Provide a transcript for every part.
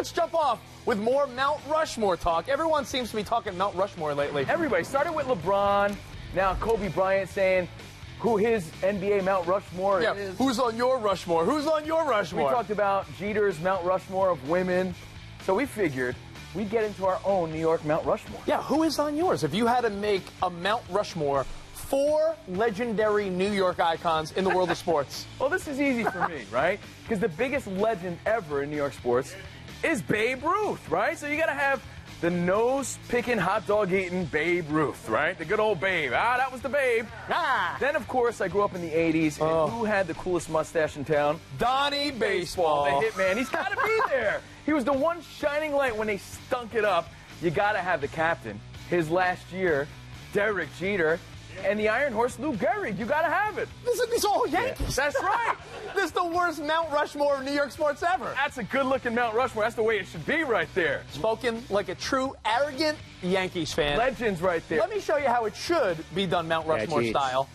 Let's jump off with more Mount Rushmore talk. Everyone seems to be talking Mount Rushmore lately. Everybody started with LeBron. Now Kobe Bryant saying who his NBA Mount Rushmore is. Who's on your Rushmore? Who's on your Rushmore? We talked about Jeter's Mount Rushmore of women. So we figured we'd get into our own New York Mount Rushmore. Yeah, who is on yours? If you had to make a Mount Rushmore, 4 legendary New York icons in the world of sports. Well, this is easy for me, right? Because the biggest legend ever in New York sports is Babe Ruth, right? So you got to have the nose-picking, hot-dog-eating Babe Ruth, right? The good old Babe. Ah, that was the Babe. Ah. Then, of course, I grew up in the 80s, and who had the coolest mustache in town? Donnie Baseball. The hitman. He's got to be there. He was the one shining light when they stunk it up. You got to have the captain. His last year, Derek Jeter, and the Iron Horse, Lou Gehrig. You got to have it. These are all Yankees. Yeah, that's right. This is the worst Mount Rushmore of New York sports ever. That's a good-looking Mount Rushmore. That's the way it should be right there. Spoken like a true, arrogant Yankees fan. Legends right there. Let me show you how it should be done Mount Rushmore style.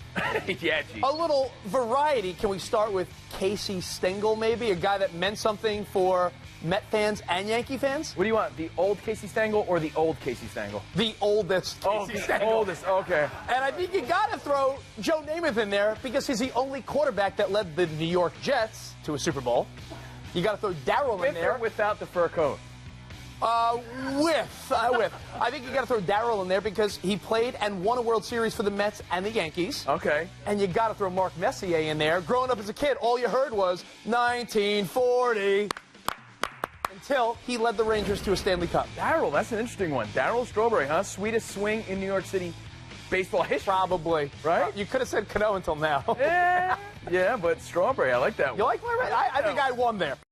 Yeah, geez. A little variety. Can we start with Casey Stengel, maybe? A guy that meant something for Met fans and Yankee fans? What do you want, the old Casey Stengel or the old Casey Stengel? The oldest Casey The Stengel. oldest, okay. And I think you got to throw Joe Namath in there because he's the only quarterback that led the New York Jets to a Super Bowl. You got to throw Darryl in With there. or without the fur coat? With. I think you got to throw Darryl in there because he played and won a World Series for the Mets and the Yankees. Okay. And you got to throw Mark Messier in there. Growing up as a kid, all you heard was 1940. Until he led the Rangers to a Stanley Cup. Darryl, that's an interesting one. Darryl Strawberry, huh? Sweetest swing in New York City baseball history. Probably. Right? You could have said Cano until now. Yeah, but Strawberry, I like that one. You like my red? I think I won there.